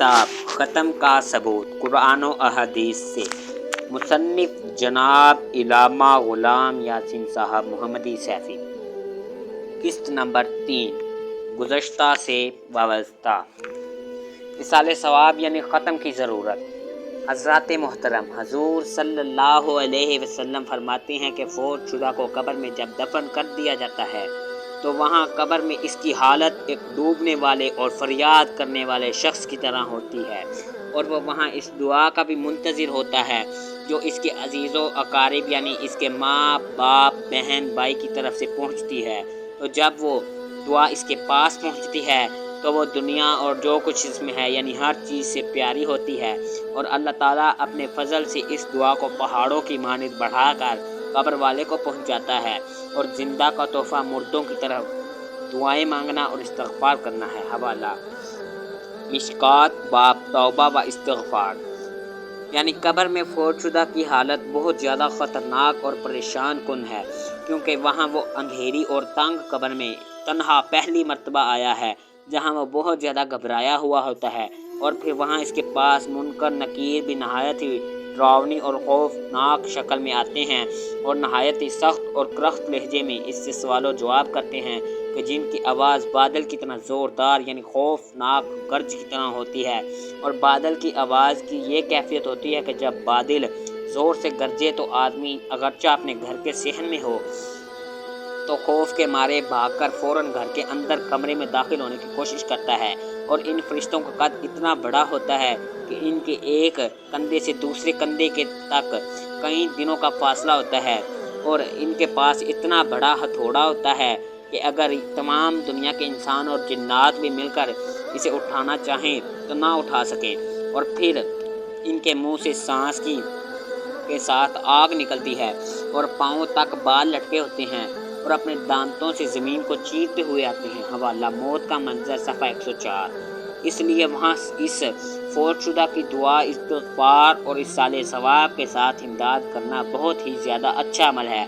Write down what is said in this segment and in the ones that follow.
किताब ख़त्म का सबूत कुरान और अहदीस से। मुसन्निफ़ जनाब इलामा ग़ुलाम यासीन साहब मोहम्मदी सैफ़ी। किस्त नंबर 3 गुज़श्ता से वाबस्ता। इसाले सवाब यानी ख़त्म की ज़रूरत। हज़रात मोहतरम हजूर सल्लल्लाहु अलैहि वसल्लम फरमाते हैं कि फ़ौत शुदा को कब्र में जब दफन कर दिया जाता है तो वहाँ कब्र में इसकी हालत एक डूबने वाले और फरियाद करने वाले शख्स की तरह होती है, और वो वहाँ इस दुआ का भी मुंतज़िर होता है जो इसके अजीज़ों अकारिब यानी इसके माँ बाप बहन भाई की तरफ से पहुँचती है। तो जब वो दुआ इसके पास पहुँचती है तो वो दुनिया और जो कुछ इसमें है यानी हर चीज़ से प्यारी होती है, और अल्लाह ताला अपने फ़ज़ल से इस दुआ को पहाड़ों की मानिंद बढ़ाकर कब्र वाले को पहुंचाता है, और ज़िंदा का तोहफ़ा मुर्दों की तरफ दुआएं मांगना और इस्तिग़फ़ार करना है। हवाला मिशकात बाब तौबा व इस्तिग़फ़ार। यानी कब्र में फ़ौतशुदा की हालत बहुत ज़्यादा ख़तरनाक और परेशान कुन है, क्योंकि वहाँ वो अंधेरी और तंग कब्र में तन्हा पहली मर्तबा आया है जहाँ वो बहुत ज़्यादा घबराया हुआ होता है, और फिर वहाँ इसके पास मुनकर नकीर भी नहायत ही डरावनी और खौफनाक शक्ल में आते हैं, और नहायत ही सख्त और करख्त लहजे में इससे सवालो जवाब करते हैं कि जिनकी आवाज़ बादल की तरह ज़ोरदार यानी खौफनाक गर्ज की तरह होती है। और बादल की आवाज़ की ये कैफियत होती है कि जब बादल ज़ोर से गरजे तो आदमी अगरचा अपने घर के सहन में हो तो खौफ के मारे भागकर फ़ौरन घर के अंदर कमरे में दाखिल होने की कोशिश करता है। और इन फरिश्तों का कद इतना बड़ा होता है कि इनके एक कंधे से दूसरे कंधे के तक कई दिनों का फासला होता है, और इनके पास इतना बड़ा हथौड़ा होता है कि अगर तमाम दुनिया के इंसान और जिन्नात भी मिलकर इसे उठाना चाहें तो ना उठा सकें। और फिर इनके मुंह से सांस के साथ आग निकलती है, और पाँव तक बाल लटके होते हैं, और अपने दांतों से ज़मीन को चीरते हुए आते हैं। हवाला मौत का मंजर सफ़ा 104। इसलिए वहाँ इस फ़ौतशुदा की दुआ इस्तिग़फ़ार और इसाले सवाब के साथ इमदाद करना बहुत ही ज़्यादा अच्छा अमल है,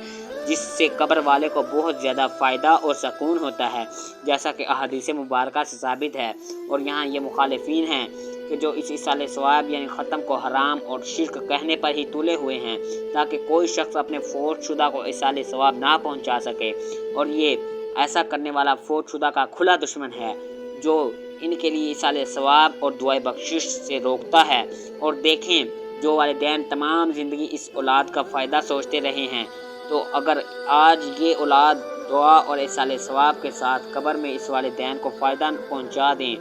जिससे कब्र वाले को बहुत ज़्यादा फ़ायदा और सकून होता है, जैसा कि अहादीस मुबारका से साबित है। और यहाँ ये मुखालिफिन हैं कि जो इस इसाले सवाब यानी ख़त्म को हराम और शिर्क कहने पर ही तुले हुए हैं, ताकि कोई शख्स अपने फ़ौतशुदा को इसाले सवाब ना पहुँचा सके, और ये ऐसा करने वाला फ़ौतशुदा का खुला दुश्मन है जो इनके लिए इसाले सवाब और दुआए बख्शिश से रोकता है। और देखें जो वालिदैन तमाम ज़िंदगी इस औलाद का फ़ायदा सोचते रहे हैं, तो अगर आज ये औलाद दुआ और इसाले सवाब के साथ कब्र में इस वालिदैन को फ़ायदा पहुंचा दें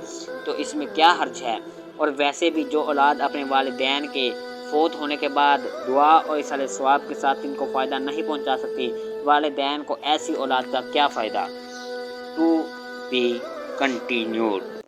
तो इसमें क्या हर्ज है। और वैसे भी जो औलाद अपने वालिदैन के फ़ौत होने के बाद दुआ और इसाले सवाब के साथ इनको फ़ायदा नहीं पहुंचा सकती, वालिदैन को ऐसी औलाद का क्या फ़ायदा। To be continued.